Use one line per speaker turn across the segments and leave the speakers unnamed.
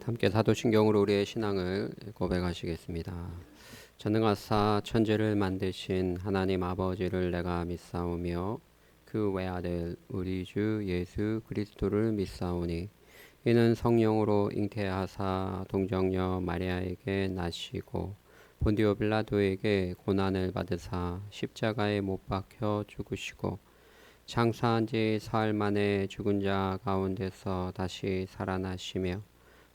함께 사도신경으로 우리의 신앙을 고백하시겠습니다. 전능하사 천지를 만드신 하나님 아버지를 내가 믿사오며 그 외아들 우리 주 예수 그리스도를 믿사오니 이는 성령으로 잉태하사 동정녀 마리아에게 나시고 본디오 빌라도에게 고난을 받으사 십자가에 못 박혀 죽으시고 장사한 지 사흘 만에 죽은 자 가운데서 다시 살아나시며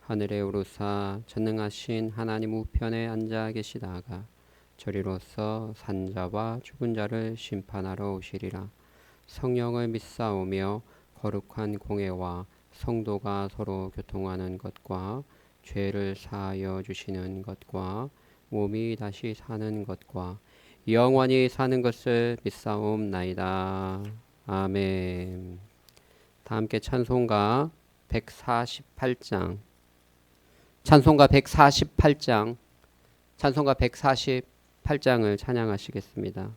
하늘에 오르사 전능하신 하나님 우편에 앉아 계시다가 저리로서 산자와 죽은 자를 심판하러 오시리라. 성령을 믿사오며 거룩한 공회와 성도가 서로 교통하는 것과 죄를 사하여 주시는 것과 몸이 다시 사는 것과 영원히 사는 것을 믿사옵나이다. 아멘. 다 함께 찬송가 148장 찬송가 148장을 찬양하시겠습니다.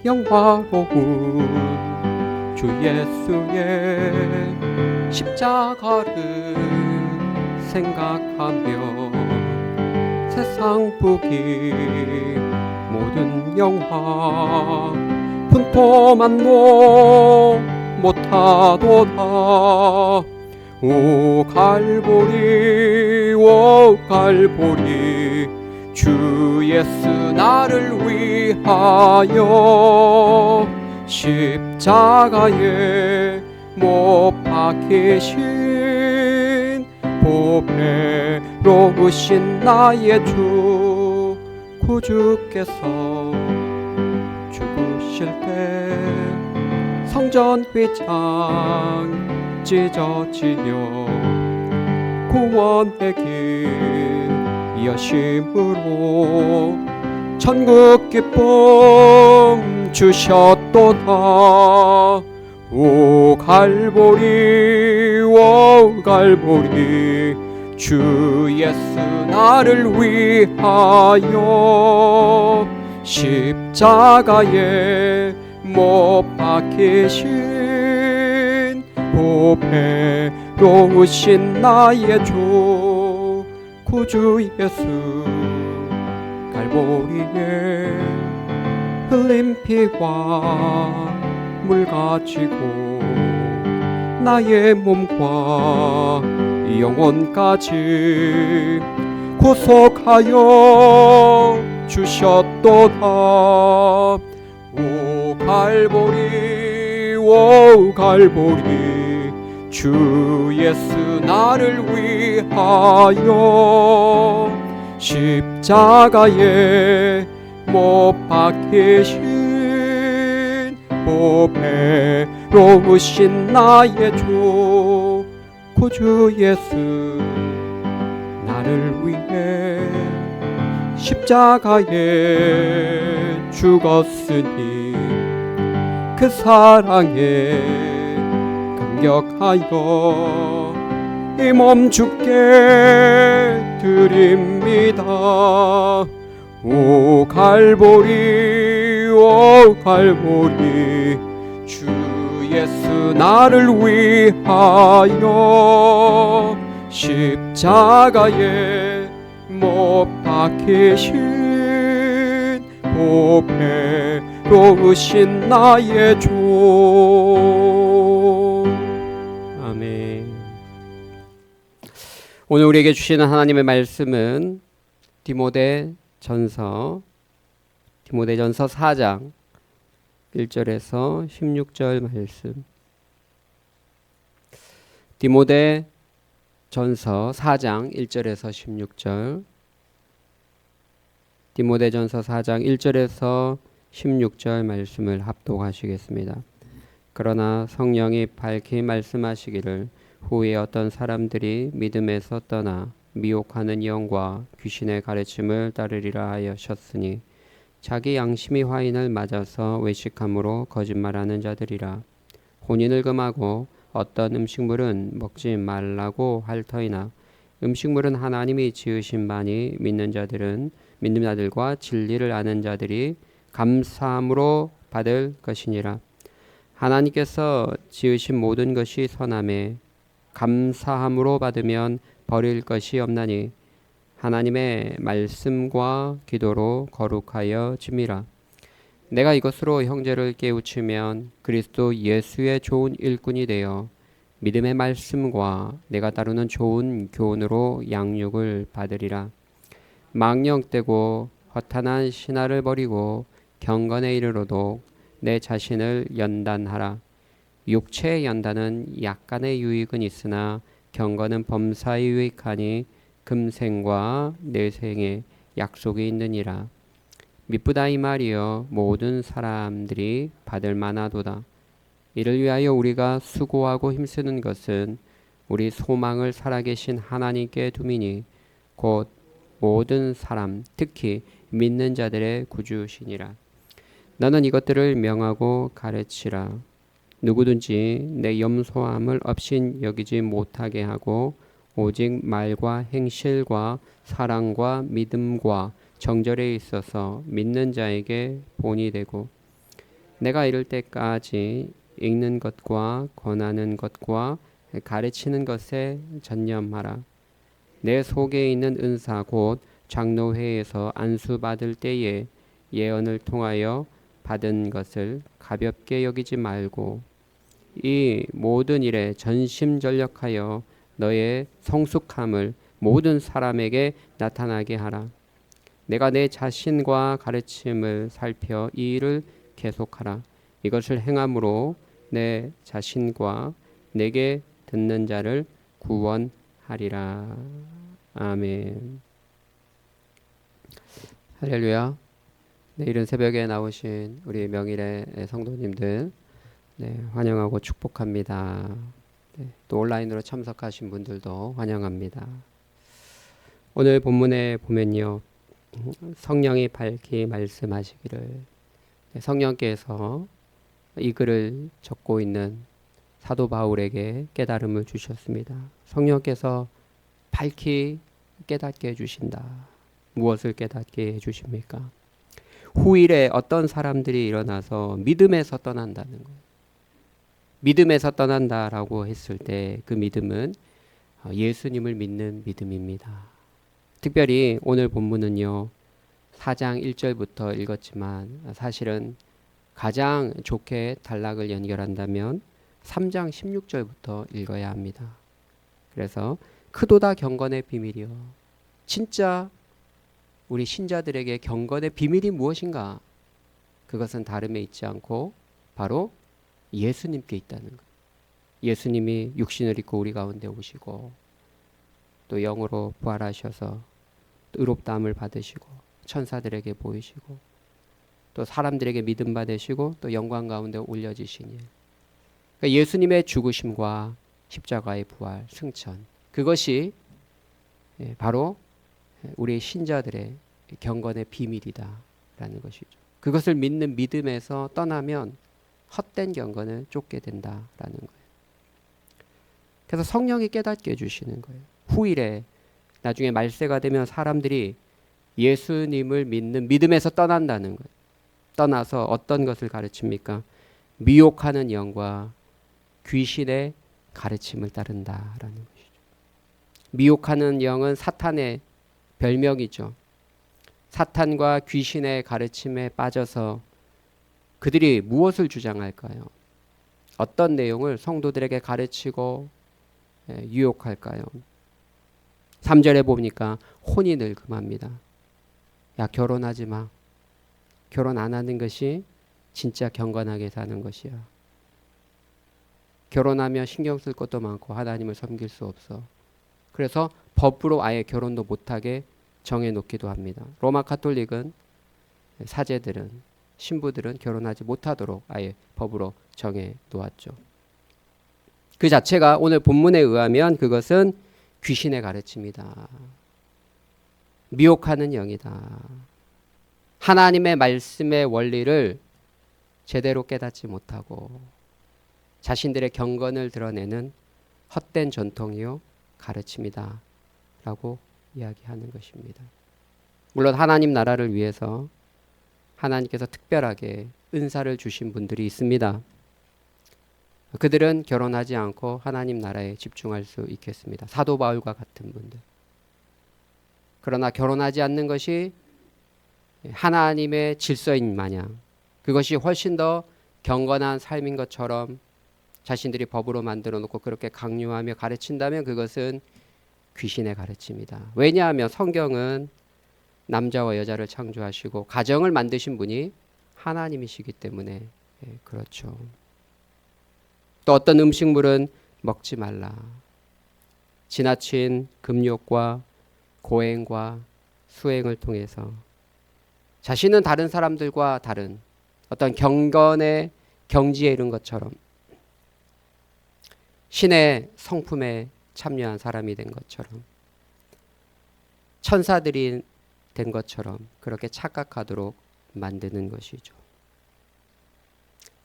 영화로운 주 예수의 십자가를 생각하며 세상 부귀 모든 영화 분토만도 못하도다. 오 갈보리 오 갈보리 주 예수 나를 위하여 십자가에 못 박히신 보배로우신 나의 주 구주께서 죽으실 때 성전 휘장 찢어지려 구원의 길 여심으로 천국 기쁨 주셨도다. 오 갈보리 오 갈보리 주 예수 나를 위하여 십자가에 못 박히신 보배로우신 나의 주 구주 예수 갈보리에 흘린 피와 물 가지고 나의 몸과 영혼까지 구속하여 주셨도다. 오 갈보리 오 갈보리 주 예수 나를 위하여 십자가에 못 박히신 보배로우신 나의 주 구주 예수 나를 위해 십자가에 죽었으니 그 사랑에 감격하여 이 몸 주께 드립니다. 오 갈보리 오 갈보리 주 예수 나를 위하여 십자가에 못 박히신 보배로우신 나의 주. 아멘. 오늘 우리에게 주시는 하나님의 말씀은 디모데전서 4장 1절에서 16절 말씀. 디모데전서 4장 1절에서 16절. 디모데전서 4장 1절에서 16절 말씀을 합독하시겠습니다. 그러나 성령이 밝히 말씀하시기를 후에 어떤 사람들이 믿음에서 떠나 미혹하는 영과 귀신의 가르침을 따르리라 하셨으니 자기 양심이 화인을 맞아서 외식함으로 거짓말하는 자들이라. 혼인을 금하고 어떤 음식물은 먹지 말라고 할 터이나 음식물은 하나님이 지으신 바니 믿는 자들은 믿는 자들과 진리를 아는 자들이 감사함으로 받을 것이니라. 하나님께서 지으신 모든 것이 선함에 감사함으로 받으면 버릴 것이 없나니 하나님의 말씀과 기도로 거룩하여 짐이라. 내가 이것으로 형제를 깨우치면 그리스도 예수의 좋은 일꾼이 되어 믿음의 말씀과 내가 다루는 좋은 교훈으로 양육을 받으리라. 망령되고 허탄한 신화를 버리고 경건에 이르러도 내 자신을 연단하라. 육체의 연단은 약간의 유익은 있으나 경건은 범사에 유익하니 금생과 내생에 약속이 있느니라. 미쁘다 이 말이여 모든 사람들이 받을 만하도다. 이를 위하여 우리가 수고하고 힘쓰는 것은 우리 소망을 살아계신 하나님께 둠이니 곧 모든 사람 특히 믿는 자들의 구주시니라. 너는 이것들을 명하고 가르치라. 누구든지 내 염소함을 없인 여기지 못하게 하고 오직 말과 행실과 사랑과 믿음과 정절에 있어서 믿는 자에게 본이 되고 내가 이를 때까지 읽는 것과 권하는 것과 가르치는 것에 전념하라. 내 속에 있는 은사 곧 장로회에서 안수받을 때에 예언을 통하여 받은 것을 가볍게 여기지 말고 이 모든 일에 전심전력하여 너의 성숙함을 모든 사람에게 나타나게 하라. 내가 내 자신과 가르침을 살펴 이 일을 계속하라. 이것을 행함으로 내 자신과 내게 듣는 자를 구원하리라. 아멘. 할렐루야. 이른 새벽에 나오신 우리 명일의 성도님들 환영하고 축복합니다. 또 온라인으로 참석하신 분들도 환영합니다. 오늘 본문에 보면요, 성령이 밝히 말씀하시기를 성령께서 이 글을 적고 있는 사도 바울에게 깨달음을 주셨습니다. 성령께서 밝히 깨닫게 해주신다. 무엇을 깨닫게 해주십니까? 후일에 어떤 사람들이 일어나서 믿음에서 떠난다는 거예요. 믿음에서 떠난다라고 했을 때 그 믿음은 예수님을 믿는 믿음입니다. 특별히 오늘 본문은요, 4장 1절부터 읽었지만 사실은 가장 좋게 단락을 연결한다면 3장 16절부터 읽어야 합니다. 그래서 크도다 경건의 비밀이요. 진짜 우리 신자들에게 경건의 비밀이 무엇인가? 그것은 다름에 있지 않고 바로 예수님께 있다는 거예요. 예수님이 육신을 입고 우리 가운데 오시고 또 영으로 부활하셔서 또 의롭다함을 받으시고 천사들에게 보이시고 또 사람들에게 믿음 받으시고 또 영광 가운데 올려지시니 그러니까 예수님의 죽으심과 십자가의 부활, 승천 그것이 바로 우리 신자들의 경건의 비밀이다라는 것이죠. 그것을 믿는 믿음에서 떠나면 헛된 경건을 쫓게 된다라는 거예요. 그래서 성령이 깨닫게 해주시는 거예요. 후일에 나중에 말세가 되면 사람들이 예수님을 믿는 믿음에서 떠난다는 거예요. 떠나서 어떤 것을 가르칩니까? 미혹하는 영과 귀신의 가르침을 따른다라는 것이죠. 미혹하는 영은 사탄의 별명이죠. 사탄과 귀신의 가르침에 빠져서 그들이 무엇을 주장할까요? 어떤 내용을 성도들에게 가르치고 유혹할까요? 3절에 보니까 혼인을 금합니다. 야, 결혼하지 마. 결혼 안 하는 것이 진짜 경건하게 사는 것이야. 결혼하면 신경 쓸 것도 많고 하나님을 섬길 수 없어. 그래서 법으로 아예 결혼도 못하게 정해놓기도 합니다. 로마 가톨릭은 사제들은 신부들은 결혼하지 못하도록 아예 법으로 정해 놓았죠. 그 자체가 오늘 본문에 의하면 그것은 귀신의 가르침이다. 미혹하는 영이다. 하나님의 말씀의 원리를 제대로 깨닫지 못하고 자신들의 경건을 드러내는 헛된 전통이요 가르침이다 라고 이야기하는 것입니다. 물론 하나님 나라를 위해서 하나님께서 특별하게 은사를 주신 분들이 있습니다. 그들은 결혼하지 않고 하나님 나라에 집중할 수 있겠습니다. 사도 바울과 같은 분들. 그러나 결혼하지 않는 것이 하나님의 질서인 마냥, 그것이 훨씬 더 경건한 삶인 것처럼 자신들이 법으로 만들어 놓고 그렇게 강요하며 가르친다면 그것은 귀신의 가르침이다. 왜냐하면 성경은 남자와 여자를 창조하시고 가정을 만드신 분이 하나님이시기 때문에 그렇죠. 또 어떤 음식물은 먹지 말라. 지나친 금욕과 고행과 수행을 통해서 자신은 다른 사람들과 다른 어떤 경건의 경지에 이른 것처럼 신의 성품에 참여한 사람이 된 것처럼 천사들이 된 것처럼 그렇게 착각하도록 만드는 것이죠.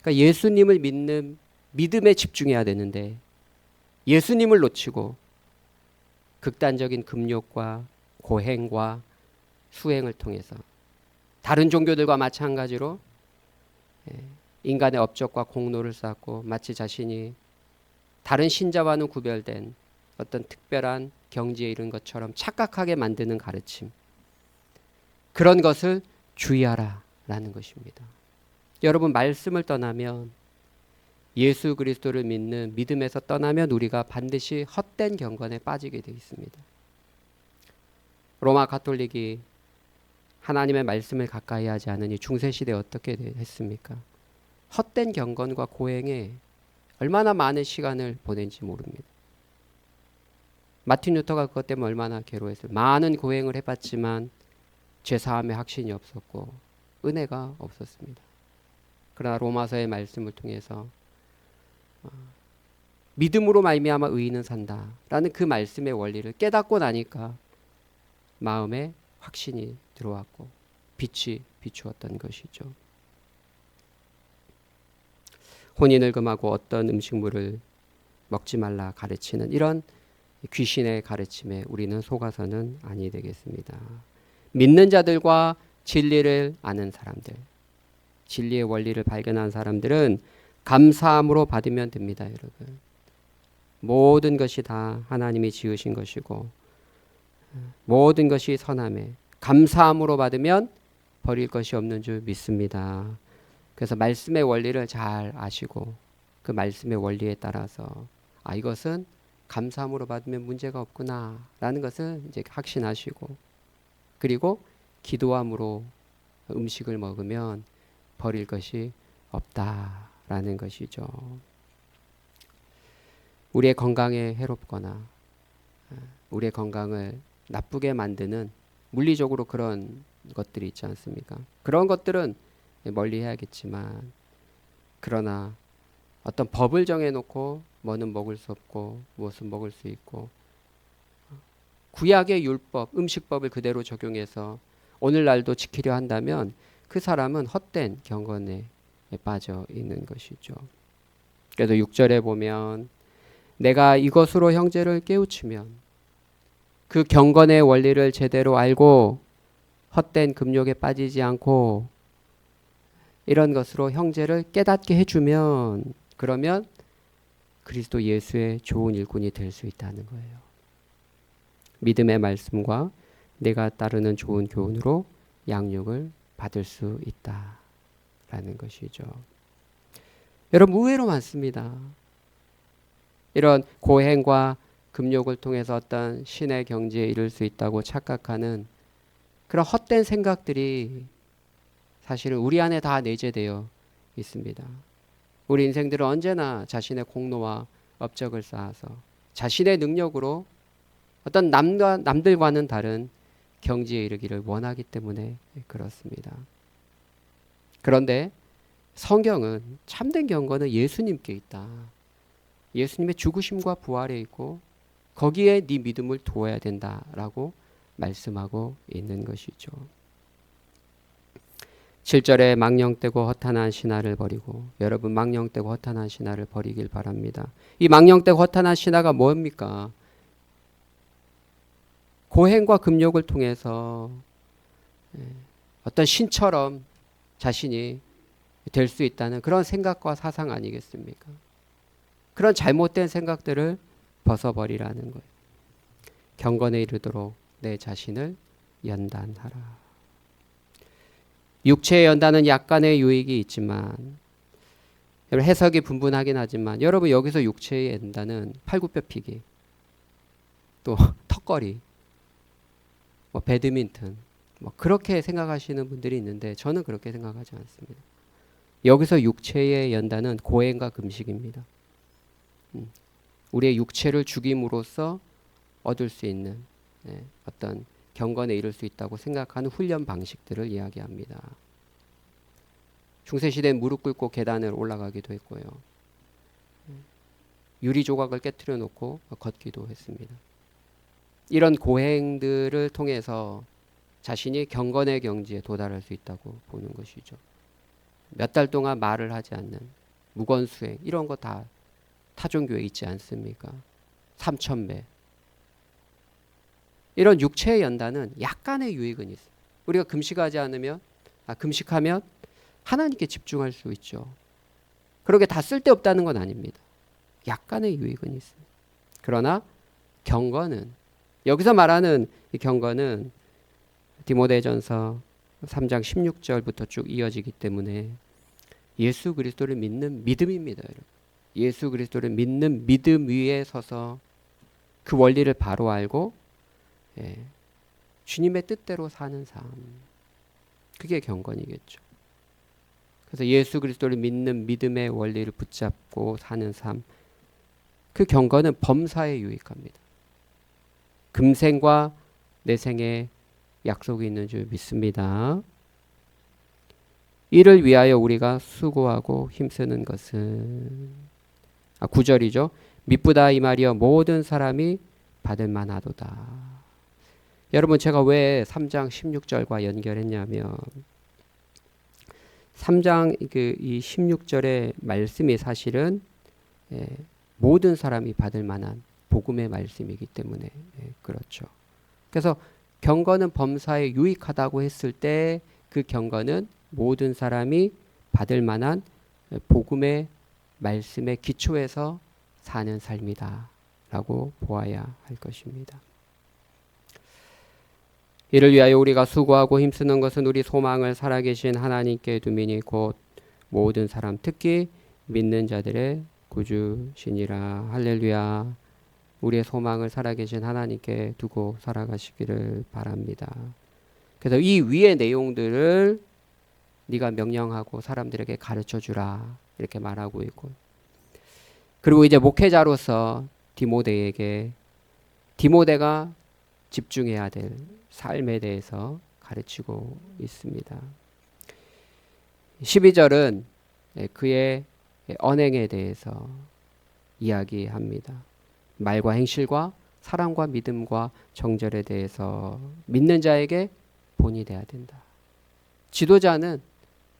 그러니까 예수님을 믿는 믿음에 집중해야 되는데 예수님을 놓치고 극단적인 금욕과 고행과 수행을 통해서 다른 종교들과 마찬가지로 인간의 업적과 공로를 쌓고 마치 자신이 다른 신자와는 구별된 어떤 특별한 경지에 이른 것처럼 착각하게 만드는 가르침, 그런 것을 주의하라라는 것입니다. 여러분, 말씀을 떠나면, 예수 그리스도를 믿는 믿음에서 떠나면 우리가 반드시 헛된 경건에 빠지게 되어 있습니다. 로마 가톨릭이 하나님의 말씀을 가까이 하지 않으니 중세시대에 어떻게 했습니까? 헛된 경건과 고행에 얼마나 많은 시간을 보낸지 모릅니다. 마틴 루터가 그것 때문에 얼마나 괴로웠어요. 많은 고행을 해봤지만 죄사함의 확신이 없었고 은혜가 없었습니다. 그러나 로마서의 말씀을 통해서 믿음으로 말미암아 의인은 산다라는 그 말씀의 원리를 깨닫고 나니까 마음에 확신이 들어왔고 빛이 비추었던 것이죠. 혼인을 금하고 어떤 음식물을 먹지 말라 가르치는 이런 귀신의 가르침에 우리는 속아서는 아니 되겠습니다. 믿는 자들과 진리를 아는 사람들, 진리의 원리를 발견한 사람들은 감사함으로 받으면 됩니다, 여러분. 모든 것이 다 하나님이 지으신 것이고 모든 것이 선함에 감사함으로 받으면 버릴 것이 없는 줄 믿습니다. 그래서 말씀의 원리를 잘 아시고 그 말씀의 원리에 따라서 이것은 감사함으로 받으면 문제가 없구나 라는 것을 이제 확신하시고, 그리고 기도함으로 음식을 먹으면 버릴 것이 없다라는 것이죠. 우리의 건강에 해롭거나 우리의 건강을 나쁘게 만드는 물리적으로 그런 것들이 있지 않습니까? 그런 것들은 멀리 해야겠지만, 그러나 어떤 법을 정해놓고 뭐는 먹을 수 없고 무엇은 먹을 수 있고 구약의 율법, 음식법을 그대로 적용해서 오늘날도 지키려 한다면 그 사람은 헛된 경건에 빠져 있는 것이죠. 그래서 6절에 보면 내가 이것으로 형제를 깨우치면, 그 경건의 원리를 제대로 알고 헛된 금욕에 빠지지 않고 이런 것으로 형제를 깨닫게 해주면, 그러면 그리스도 예수의 좋은 일꾼이 될 수 있다는 거예요. 믿음의 말씀과 내가 따르는 좋은 교훈으로 양육을 받을 수 있다라는 것이죠. 여러분, 의외로 많습니다. 이런 고행과 금욕을 통해서 어떤 신의 경지에 이를 수 있다고 착각하는 그런 헛된 생각들이 사실은 우리 안에 다 내재되어 있습니다. 우리 인생들은 언제나 자신의 공로와 업적을 쌓아서 자신의 능력으로 어떤 남들과는 다른 경지에 이르기를 원하기 때문에 그렇습니다. 그런데 성경은 참된 경건은 예수님께 있다. 예수님의 죽으심과 부활에 있고 거기에 네 믿음을 두어야 된다라고 말씀하고 있는 것이죠. 7절에 망령되고 허탄한 신화를 버리고, 여러분 망령되고 허탄한 신화를 버리길 바랍니다. 이 망령되고 허탄한 신화가 뭡니까? 고행과 금욕을 통해서 어떤 신처럼 자신이 될 수 있다는 그런 생각과 사상 아니겠습니까? 그런 잘못된 생각들을 벗어버리라는 거예요. 경건에 이르도록 내 자신을 연단하라. 육체의 연단은 약간의 유익이 있지만, 해석이 분분하긴 하지만, 여러분 여기서 육체의 연단은 팔굽혀 피기, 또 턱걸이, 뭐 배드민턴, 뭐 그렇게 생각하시는 분들이 있는데 저는 그렇게 생각하지 않습니다. 여기서 육체의 연단은 고행과 금식입니다. 우리의 육체를 죽임으로써 얻을 수 있는 어떤 경건에 이를 수 있다고 생각하는 훈련 방식들을 이야기합니다. 중세시대엔 무릎 꿇고 계단을 올라가기도 했고요. 유리 조각을 깨트려 놓고 걷기도 했습니다. 이런 고행들을 통해서 자신이 경건의 경지에 도달할 수 있다고 보는 것이죠. 몇 달 동안 말을 하지 않는 무건수행, 이런 거 다 타종교에 있지 않습니까? 3,000배. 이런 육체의 연단은 약간의 유익은 있어요. 우리가 금식하면 하나님께 집중할 수 있죠. 그러게 다 쓸데없다는 건 아닙니다. 약간의 유익은 있습니다. 그러나 경건은, 여기서 말하는 이 경건은 디모데전서 3장 16절부터 쭉 이어지기 때문에 예수 그리스도를 믿는 믿음입니다. 예수 그리스도를 믿는 믿음 위에 서서 그 원리를 바로 알고 주님의 뜻대로 사는 삶, 그게 경건이겠죠. 그래서 예수 그리스도를 믿는 믿음의 원리를 붙잡고 사는 삶, 그 경건은 범사에 유익합니다. 금생과 내생에 약속이 있는 줄 믿습니다. 이를 위하여 우리가 수고하고 힘쓰는 것은 9절이죠. 미쁘다 이 말이여 모든 사람이 받을 만하도다. 여러분 제가 왜 3장 16절과 연결했냐면 3장 이 16절의 말씀이 사실은 모든 사람이 받을 만한 복음의 말씀이기 때문에 그렇죠. 그래서 경건은 범사에 유익하다고 했을 때 그 경건은 모든 사람이 받을 만한 복음의 말씀의 기초에서 사는 삶이다 라고 보아야 할 것입니다. 이를 위하여 우리가 수고하고 힘쓰는 것은 우리 소망을 살아계신 하나님께 두미니 곧 모든 사람 특히 믿는 자들의 구주시니라. 할렐루야. 우리의 소망을 살아계신 하나님께 두고 살아가시기를 바랍니다. 그래서 이 위의 내용들을 네가 명령하고 사람들에게 가르쳐 주라 이렇게 말하고 있고, 그리고 이제 목회자로서 디모데가 집중해야 될 삶에 대해서 가르치고 있습니다. 12절은 그의 언행에 대해서 이야기합니다. 말과 행실과 사랑과 믿음과 정절에 대해서 믿는 자에게 본이 돼야 된다. 지도자는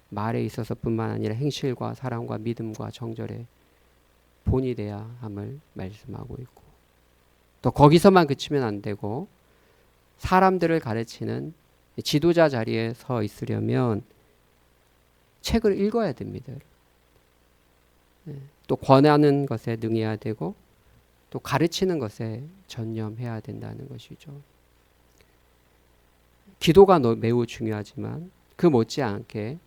말에 있어서뿐만 아니라 행실과 사랑과 믿음과 정절에 본이 돼야 함을 말씀하고 있고, 또 거기서만 그치면 안 되고 사람들을 가르치는 지도자 자리에 서 있으려면 책을 읽어야 됩니다. 또 권하는 것에 능해야 되고 또 가르치는 것에 전념해야 된다는 것이죠. 기도가 매우 중요하지만 그 못지않게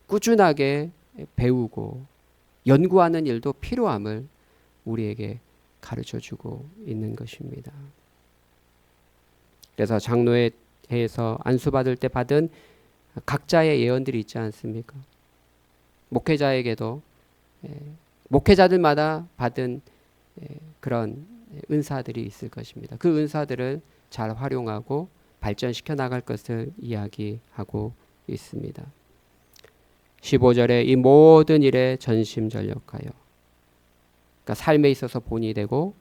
꾸준하게 배우고 연구하는 일도 필요함을 우리에게 가르쳐주고 있는 것입니다. 그래서 장로회에서 안수받을 때 받은 각자의 예언들이 있지 않습니까? 목회자에게도 목회자들마다 받은 그런 은사들이 있을 것입니다. 그 은사들을 잘 활용하고 발전시켜 나갈 것을 이야기하고 있습니다. 15절에 이 모든 일에 전심전력하여, 그러니까 삶에 있어서 본이 되고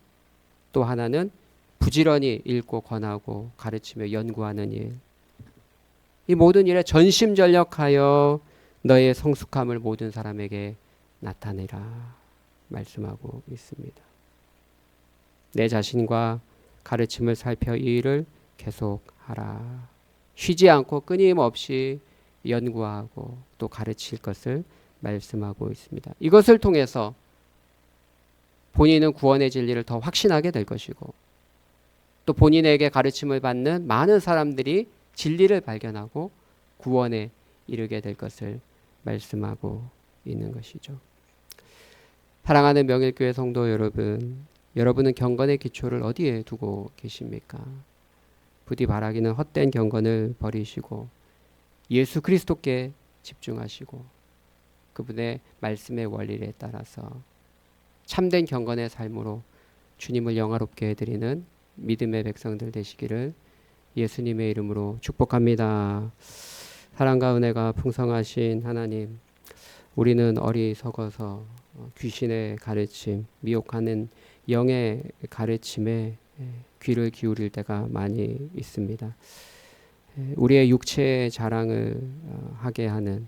또 하나는 부지런히 읽고 권하고 가르치며 연구하는 일, 이 모든 일에 전심전력하여 너의 성숙함을 모든 사람에게 나타내라 말씀하고 있습니다. 내 자신과 가르침을 살펴 이 일을 계속하라. 쉬지 않고 끊임없이 연구하고 또 가르칠 것을 말씀하고 있습니다. 이것을 통해서 본인은 구원의 진리를 더 확신하게 될 것이고 또 본인에게 가르침을 받는 많은 사람들이 진리를 발견하고 구원에 이르게 될 것을 말씀하고 있는 것이죠. 사랑하는 명일교회 성도 여러분, 여러분은 경건의 기초를 어디에 두고 계십니까? 부디 바라기는 헛된 경건을 버리시고 예수 그리스도께 집중하시고 그분의 말씀의 원리에 따라서 참된 경건의 삶으로 주님을 영화롭게 해드리는 믿음의 백성들 되시기를 예수님의 이름으로 축복합니다. 사랑과 은혜가 풍성하신 하나님, 우리는 어리석어서 귀신의 가르침, 미혹하는 영의 가르침에 귀를 기울일 때가 많이 있습니다. 우리의 육체의 자랑을 하게 하는,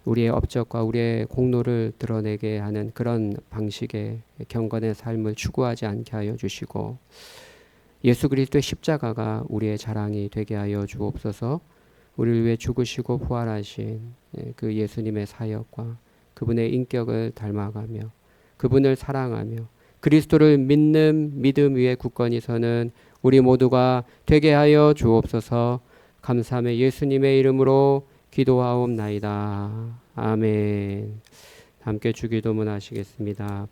우리의 업적과 우리의 공로를 드러내게 하는 그런 방식의 경건의 삶을 추구하지 않게 하여 주시고 예수 그리스도의 십자가가 우리의 자랑이 되게 하여 주옵소서. 우리를 위해 죽으시고 부활하신 그 예수님의 사역과 그분의 인격을 닮아가며 그분을 사랑하며 그리스도를 믿는 믿음 위에 굳건히 서는 우리 모두가 되게 하여 주옵소서. 감사하며 예수님의 이름으로 기도하옵나이다. 아멘. 함께 주기도문 하시겠습니다.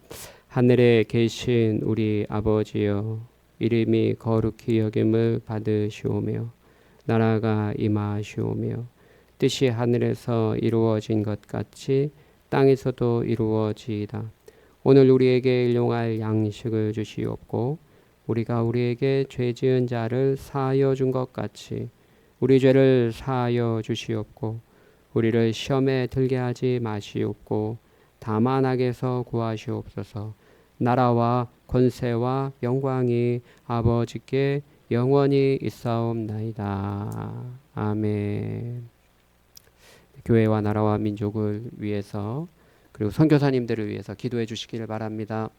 하늘에 계신 우리 아버지여, 이름이 거룩히 여김을 받으시오며 나라가 임하시오며 뜻이 하늘에서 이루어진 것 같이 땅에서도 이루어지이다. 오늘 우리에게 일용할 양식을 주시옵고 우리가 우리에게 죄 지은 자를 사하여 준 것 같이 우리 죄를 사하여 주시옵고 우리를 시험에 들게 하지 마시옵고 다만 악에서 구하시옵소서. 나라와 권세와 영광이 아버지께 영원히 있사옵나이다. 아멘. 교회와 나라와 민족을 위해서 그리고 선교사님들을 위해서 기도해 주시기를 바랍니다.